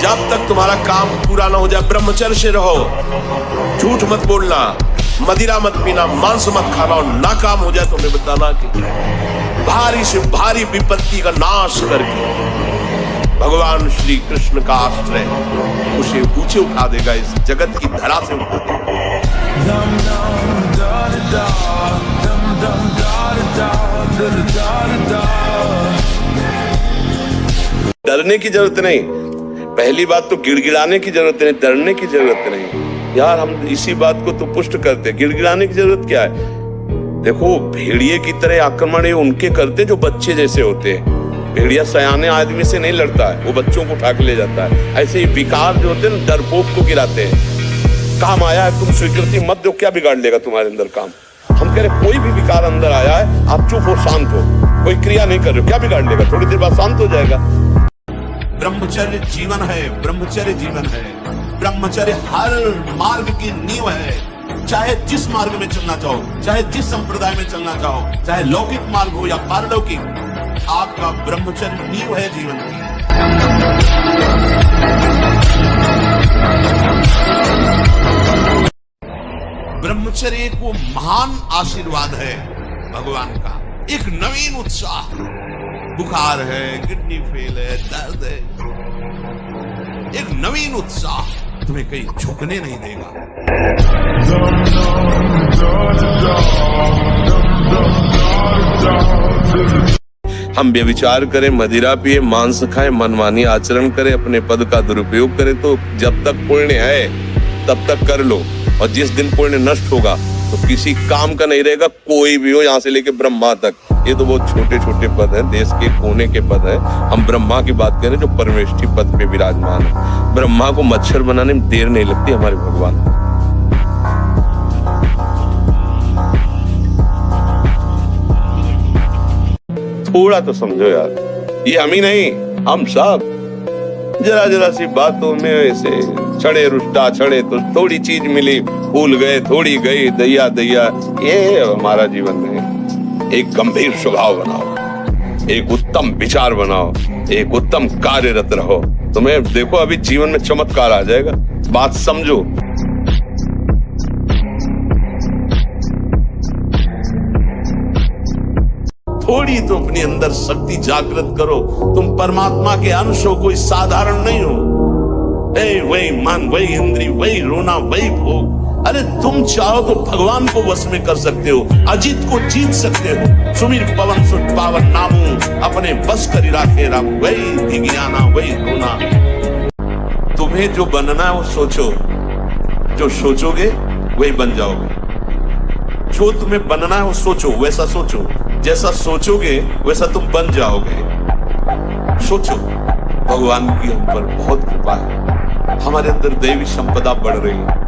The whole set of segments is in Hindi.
जब तक तुम्हारा काम पूरा ना हो जाए ब्रह्मचर्य से रहो। झूठ मत बोलना, मदिरा मत पीना, मांस मत खाना, और नाकाम हो जाए तो मैं बताना कि भारी से भारी विपत्ति का नाश करके भगवान श्री कृष्ण का आश्रय उसे ऊंचे उठा देगा, इस जगत की धरा से उठा देगा। डरने की जरूरत नहीं, पहली बात तो गिड़गिड़ाने की जरूरत नहीं, डरने की जरूरत नहीं। यार हम इसी बात को तो पुष्ट करते, गिड़गिड़ाने की जरूरत क्या है? देखो भेड़िए की तरह आक्रमण ये उनके करते जो बच्चे जैसे होते हैं। भेड़िया सयाने आदमी से नहीं लड़ता है, वो बच्चों को उठा के ले जाता है। ऐसे ही विकार जो होते हैं डरपोक को गिराते हैं। काम आया है तुम स्वीकृति मत दो, क्या बिगाड़ लेगा तुम्हारे अंदर काम? हम कह रहे कोई भी विकार अंदर आया है आप चुप हो, शांत हो, कोई क्रिया नहीं कर रहे हो, क्या बिगाड़ लेगा? थोड़ी देर बाद शांत हो जाएगा। ब्रह्मचर्य जीवन है, ब्रह्मचर्य जीवन है। ब्रह्मचर्य हर मार्ग की नींव है। चाहे जिस मार्ग में चलना चाहो, चाहे जिस संप्रदाय में चलना चाहो, चाहे लौकिक मार्ग हो या पारलौकिक, आपका ब्रह्मचर्य नींव है जीवन की। ब्रह्मचर्य को महान आशीर्वाद है भगवान का। एक नवीन उत्साह, बुखार है, किडनी फेल है, दर्द है, एक नवीन उत्साह तुम्हें कहीं झुकने नहीं देगा। हम व्यभिचार करें, मदिरा पिए, मांस खाएं, मनमानी आचरण करें, अपने पद का दुरुपयोग करें, तो जब तक पुण्य है तब तक कर लो, और जिस दिन पुण्य नष्ट होगा तो किसी काम का नहीं रहेगा। कोई भी हो, यहाँ से लेके ब्रह्मा तक, ये तो बहुत छोटे छोटे पद हैं, देश के कोने के पद हैं। हम ब्रह्मा की बात करें जो परमेष्ठी पद पे विराजमान है। ब्रह्मा को मच्छर बनाने में देर नहीं लगती हमारे भगवान। थोड़ा तो समझो यार, ये हम ही नहीं, हम सब जरा जरा सी बातों में ऐसे छड़े रुष्टा छड़े, तो थोड़ी चीज मिली भूल गए, थोड़ी गई दैया दैया। ये हमारा जीवन नहीं। एक गंभीर स्वभाव बनाओ, एक उत्तम विचार बनाओ, एक उत्तम कार्यरत रहो, तुम्हें देखो अभी जीवन में चमत्कार आ जाएगा। बात समझो। थोड़ी तो अपने अंदर शक्ति जागृत करो। तुम परमात्मा के अंश हो, कोई साधारण नहीं हो। वही मन, वही इंद्री, वही रोना, वही भोग। अरे तुम चाहो तो भगवान को वश में कर सकते हो, अजीत को जीत सकते हो। सुमिर पवन सुत पावन नामू, अपने बस करी राखे राम। वही धिगियाना, वही रोना। तुम्हें जो बनना है वो सोचो, जो सोचोगे वही बन जाओगे। जो तुम्हें बनना है वो सोचो, वैसा सोचो, जैसा सोचोगे वैसा तुम बन जाओगे। सोचो, भगवान की हम पर बहुत कृपा है, हमारे अंदर दैवी संपदा बढ़ रही है,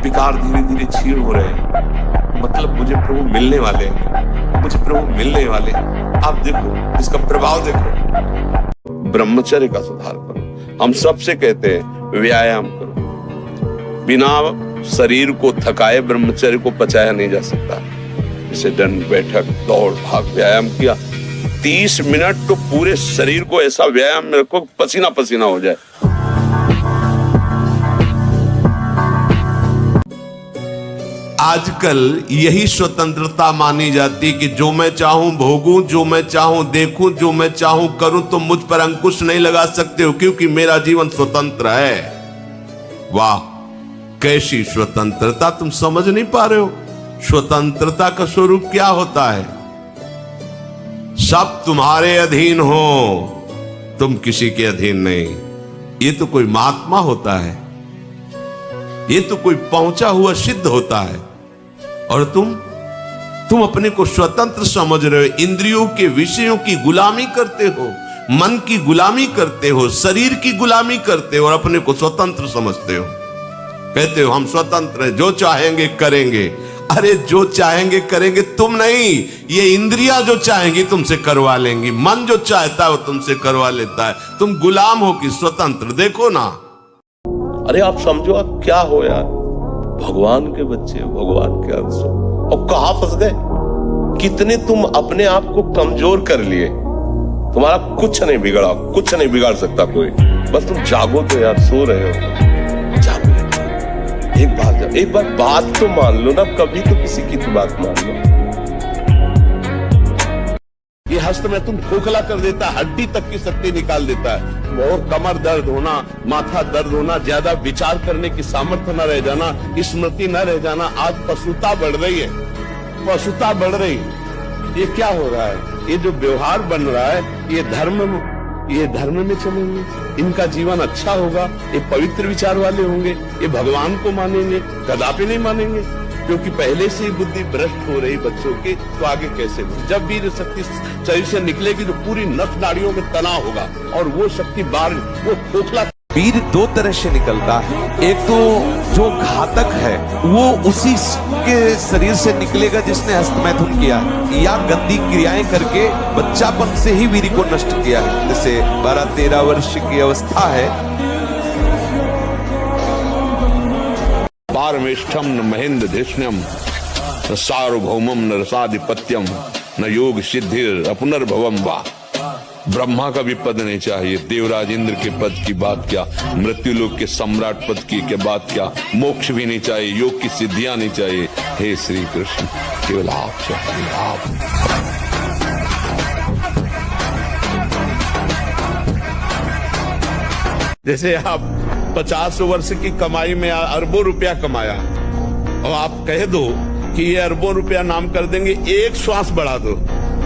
विकार धीरे धीरे क्षीण हो रहे हैं। मतलब मुझे प्रभु मिलने वाले हैं, मुझे प्रभु मिलने वाले हैं। आप देखो इसका प्रभाव देखो। ब्रह्मचर्य का सुधार करो। हम सबसे कहते हैं व्यायाम करो। बिना शरीर को थकाए ब्रह्मचर्य को पचाया नहीं जा सकता। जैसे दंड बैठक, दौड़ भाग, व्यायाम किया 30 मिनट, तो पूरे शरीर को ऐसा व्यायाम में रखो पसीना पसीना हो जाए। आजकल यही स्वतंत्रता मानी जाती कि जो मैं चाहूं भोगूं, जो मैं चाहूं देखूं, जो मैं चाहूं करूं, तो मुझ पर अंकुश नहीं लगा सकते हो क्योंकि मेरा जीवन स्वतंत्र है। वाह, कैसी स्वतंत्रता! तुम समझ नहीं पा रहे हो स्वतंत्रता का स्वरूप क्या होता है। सब तुम्हारे अधीन हो, तुम किसी के अधीन नहीं। ये तो कोई महात्मा होता है, ये तो कोई पहुंचा हुआ सिद्ध होता है, और तुम अपने को स्वतंत्र समझ रहे हो। इंद्रियों के विषयों की गुलामी करते हो, मन की गुलामी करते हो, शरीर की गुलामी करते हो, और अपने को स्वतंत्र समझते हो। कहते हो हम स्वतंत्र हैं, जो चाहेंगे करेंगे। अरे जो चाहेंगे करेंगे तुम नहीं, ये इंद्रियां जो चाहेंगी तुमसे करवा लेंगी, मन जो चाहता है वो तुमसे करवा लेता है। तुम गुलाम हो कि स्वतंत्र? देखो ना। अरे आप समझो आप क्या हो यार, भगवान के बच्चे, भगवान के अंश हो, और कहां फंस गए। कितने तुम अपने आप को कमजोर कर लिए, तुम्हारा कुछ नहीं बिगड़ा, कुछ नहीं बिगाड़ सकता कोई। बस तुम जागो तो यार, सो रहे हो, जागो। एक बात तो मान लो ना, कभी तो किसी की तो बात मान लो। ये हस्त में तुम खोखला कर देता है, हड्डी तक की शक्ति निकाल देता है। और कमर दर्द होना, माथा दर्द होना, ज्यादा विचार करने की सामर्थ्य न रह जाना, स्मृति न रह जाना। आज पशुता बढ़ रही है, पशुता बढ़ रही है। ये क्या हो रहा है? ये जो व्यवहार बन रहा है, ये धर्म में चलेंगे, इनका जीवन अच्छा होगा, ये पवित्र विचार वाले होंगे, ये भगवान को मानेंगे, कदापि नहीं मानेंगे। क्योंकि पहले से ही बुद्धि भ्रष्ट हो रही बच्चों की, तो आगे कैसे हो? जब वीर शक्ति शरीर से निकलेगी तो पूरी नस नाड़ियों में तनाव होगा, और वो शक्ति बाहर, वो खोखला। वीर दो तरह से निकलता है, एक तो जो घातक है वो उसी के शरीर से निकलेगा जिसने हस्तमैथुन किया है या गंदी क्रियाएं करके बच्चापन से ही वीर को नष्ट किया है। जैसे 12-13 वर्ष की अवस्था है। पारमेष्ठम न महेंद्र धृष्ण्यम न सार्वभौमम न रसाधिपत्यम न योग सिद्धिर अपुनर्भवम वा। ब्रह्मा का भी पद नहीं चाहिए, देवराज इंद्र के पद की बात क्या, मृत्यु लोक के सम्राट पद की के बात क्या, मोक्ष भी नहीं चाहिए, योग की सिद्धियां नहीं चाहिए। हे श्री कृष्ण, केवल आप चाहिए, आप। जैसे आप 50 वर्ष की कमाई में अरबों रुपया कमाया और आप कह दो कि ये अरबों रुपया नाम कर देंगे, एक श्वास बढ़ा दो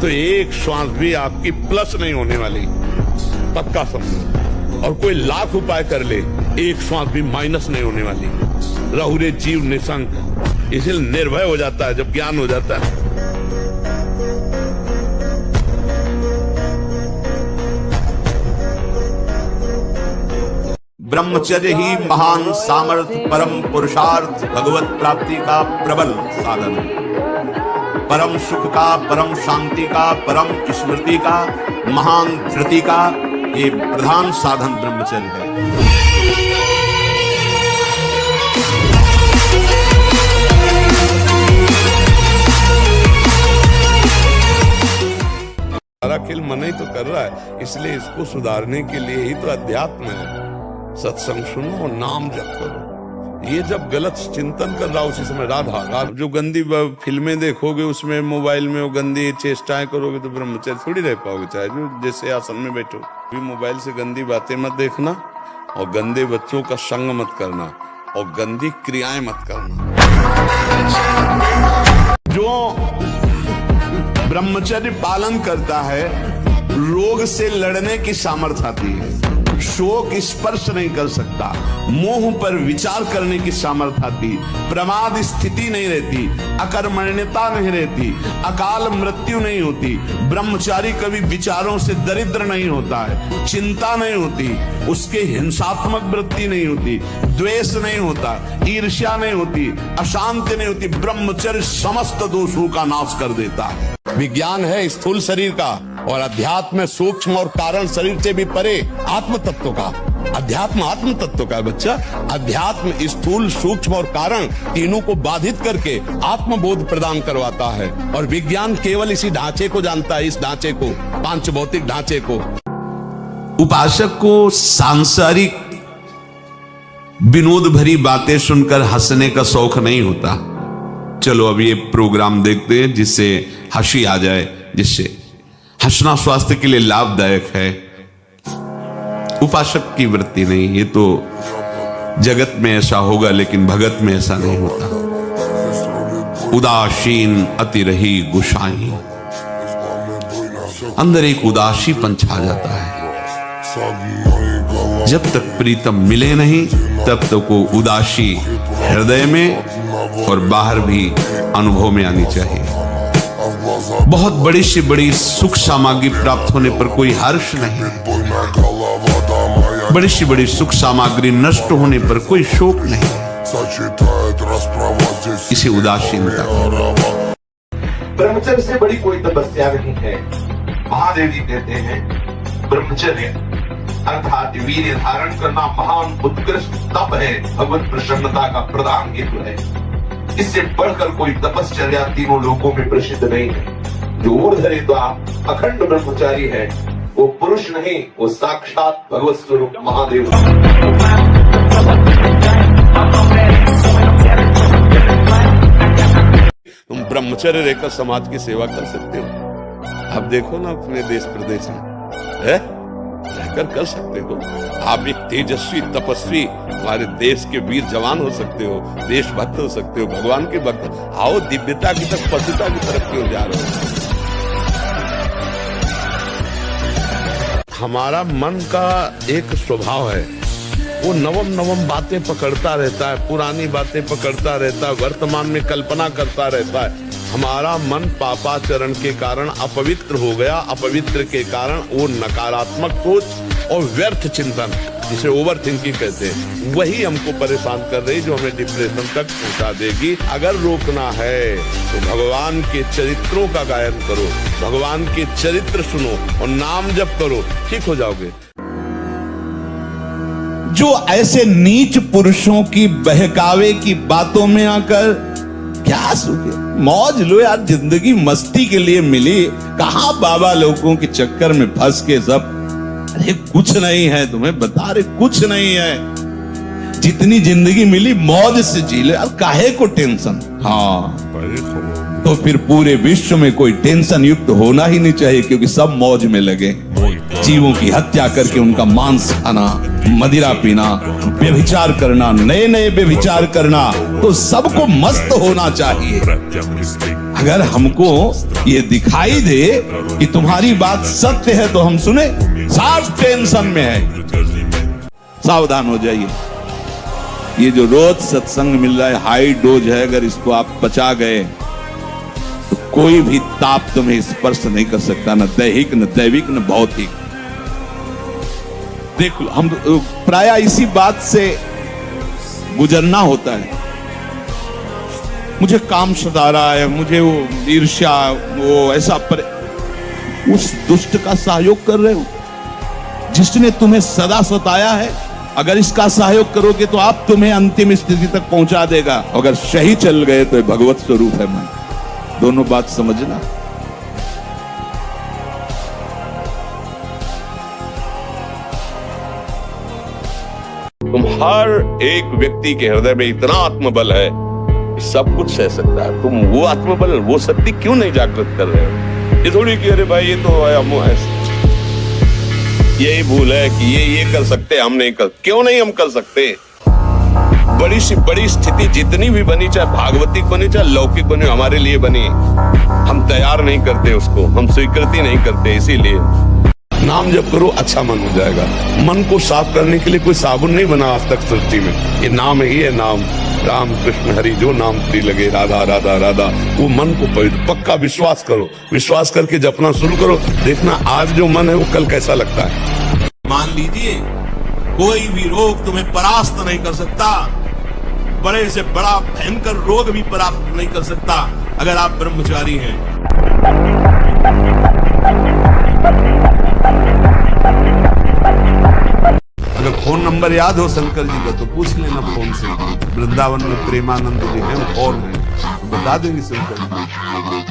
तो एक श्वास भी आपकी प्लस नहीं होने वाली, पक्का समझो। और कोई लाख उपाय कर ले, एक श्वास भी माइनस नहीं होने वाली। रहुरे जीव निशंक, इसलिए निर्भय हो जाता है जब ज्ञान हो जाता है। ब्रह्मचर्य ही महान सामर्थ्य, परम पुरुषार्थ, भगवत प्राप्ति का प्रबल साधन है। परम सुख का, परम शांति का, परम स्मृति का, महान धृति का ये प्रधान साधन ब्रह्मचर्य है। सारा खेल मन ही तो कर रहा है, इसलिए इसको सुधारने के लिए ही तो अध्यात्म है। सत्संग सुनो, नाम जप करो। ये जब गलत चिंतन कर रहा उसी समय राधा जो गंदी फिल्में देखोगे, उसमें मोबाइल में वो गंदी चेष्टाएं करोगे तो ब्रह्मचर्य थोड़ी रह पाओगे। चाहे जो जैसे आसन में बैठो, भी मोबाइल से गंदी बातें मत देखना, और गंदे बच्चों का संग मत करना, और गंदी क्रियाएं मत करना। जो ब्रह्मचर्य पालन करता है, रोग से लड़ने की सामर्थ्य आती है, शोक स्पर्श नहीं कर सकता, मोह पर विचार करने की सामर्थ्य आती, प्रमाद स्थिति नहीं रहती, अकर्मण्यता नहीं रहती, अकाल मृत्यु नहीं होती। ब्रह्मचारी कभी विचारों से दरिद्र नहीं होता है, चिंता नहीं होती, उसके हिंसात्मक वृत्ति नहीं होती, द्वेष नहीं होता, ईर्ष्या नहीं होती, अशांति नहीं होती। ब्रह्मचर्य समस्त दोषों का नाश कर देता है। विज्ञान है स्थूल शरीर का, और अध्यात्म सूक्ष्म और कारण शरीर से भी परे आत्म तत्व का। अध्यात्म आत्म तत्व का बच्चा। अध्यात्म स्थूल सूक्ष्म और कारण तीनों को बाधित करके आत्मबोध प्रदान करवाता है, और विज्ञान केवल इसी ढांचे को जानता है, इस ढांचे को, पांच भौतिक ढांचे को। उपासक को सांसारिक विनोद भरी बातें सुनकर हंसने का शौक नहीं होता। चलो अब ये प्रोग्राम देखते हैं जिससे हंसी आ जाए, जिससे हंसना स्वास्थ्य के लिए लाभदायक है। उपासक की वृत्ति नहीं, ये तो जगत में ऐसा होगा लेकिन भगत में ऐसा नहीं होता। उदासीन अति रही गुसाई, अंदर एक उदासीपन छा जाता है। जब तक प्रीतम मिले नहीं तब तक वो उदासी हृदय में और बाहर भी अनुभव में आनी चाहिए। बहुत बड़ी से बड़ी सुख सामग्री प्राप्त होने पर कोई हर्ष नहीं, बड़ी से बड़ी सुख सामग्री नष्ट होने पर कोई शोक नहीं, इसे उदासीनता। ब्रह्मचर्य से बड़ी कोई तपस्या नहीं है। महादेव जी कहते हैं ब्रह्मचर्य अर्थात वीर्य धारण करना महान उत्कृष्ट तप है, भगवत प्रसन्नता का प्रधान हेतु है। इससे बढ़कर कोई तपश्चर्या तीनों लोकों में प्रसिद्ध नहीं है। जो ऊर्ध्वरेता अखंड ब्रह्मचारी है वो पुरुष नहीं, वो साक्षात भगवत स्वरूप महादेव। तुम ब्रह्मचर्य रहकर समाज की सेवा कर सकते हो। अब देखो ना अपने देश प्रदेश में है रहकर कर सकते हो। आप एक तेजस्वी तपस्वी हमारे देश के वीर जवान हो सकते हो, देशभक्त हो सकते हो, भगवान के भक्त। आओ दिव्यता की तरफ, पशुता की तरफ क्यों जा रहे हो? हमारा मन का एक स्वभाव है, वो नवम नवम बातें पकड़ता रहता है, पुरानी बातें पकड़ता रहता है, वर्तमान में कल्पना करता रहता है। हमारा मन पापाचरण के कारण अपवित्र हो गया, अपवित्र के कारण वो नकारात्मक सोच और व्यर्थ चिंतन, जिसे ओवर थिंकिंग कहते हैं, वही हमको परेशान कर रही, जो हमें डिप्रेशन तक पहुंचा देगी। अगर रोकना है तो भगवान के चरित्रों का गायन करो, भगवान के चरित्र सुनो और नाम जप करो, ठीक हो जाओगे। जो ऐसे नीच पुरुषों की बहकावे की बातों में आकर क्या सुख है? मौज लो यार, जिंदगी मस्ती के लिए मिली। कहां बाबा लोगों के चक्कर में फंस के सब, अरे कुछ नहीं है, तुम्हें बता रहे कुछ नहीं है। जितनी जिंदगी मिली मौज से जी ले यार, काहे को टेंशन। हाँ, तो फिर पूरे विश्व में कोई टेंशन युक्त होना ही नहीं चाहिए, क्योंकि सब मौज में लगे। जीवों की हत्या करके उनका मांस खाना, मदिरा पीना, व्यभिचार करना, नए नए व्यभिचार करना, तो सबको मस्त होना चाहिए। अगर हमको ये दिखाई दे कि तुम्हारी बात सत्य है तो हम सुने, सब टेंशन में है। सावधान हो जाइए। ये जो रोज सत्संग मिल रहा है हाई डोज है, अगर इसको आप पचा गए तो कोई भी ताप तुम्हें स्पर्श नहीं कर सकता, न दैहिक न दैविक न भौतिक। देख लो, हम प्राय इसी बात से गुजरना होता है। मुझे काम सता रहा है, मुझे वो ईर्ष्या, वो ऐसा, पर उस दुष्ट का सहयोग कर रहे हो जिसने तुम्हें सदा सताया है। अगर इसका सहयोग करोगे तो आप तुम्हें अंतिम स्थिति तक पहुंचा देगा। अगर सही चल गए तो भगवत स्वरूप है मन। दोनों बात समझना। तुम हर एक व्यक्ति के हृदय में इतना आत्मबल है कि सब कुछ सह सकता है। तुम वो आत्मबल, वो शक्ति क्यों नहीं जागृत कर रहे हो? ये थोड़ी कि अरे भाई ये तो यही भूल है कि ये कर सकते, हम नहीं कर। क्यों नहीं हम कर सकते? बड़ी सी बड़ी स्थिति जितनी भी बनी, चाहे भागवतिक बनी चाहे लौकिक बनी, हमारे लिए बनी, हम तैयार नहीं करते उसको, हम स्वीकृति नहीं करते। इसीलिए नाम जप करो, अच्छा मन हो जाएगा। मन को साफ करने के लिए कोई साबुन नहीं बना आज तक सृष्टि में, ये नाम ही है। नाम राम कृष्ण हरि, जो नाम प्रिय लगे, राधा राधा राधा, वो मन को पवित्र। पक्का विश्वास करो, विश्वास करके जपना शुरू करो, देखना आज जो मन है वो कल कैसा लगता है। मान लीजिए कोई भी रोग तुम्हें परास्त नहीं कर सकता, बड़े से बड़ा भयंकर रोग भी परास्त नहीं कर सकता, अगर आप ब्रह्मचारी हैं। अगर फोन नंबर याद हो शंकर जी का तो पूछ लेना फोन से। वृंदावन में प्रेमानंद जी हैं और हैं, बता देंगे शंकर जी।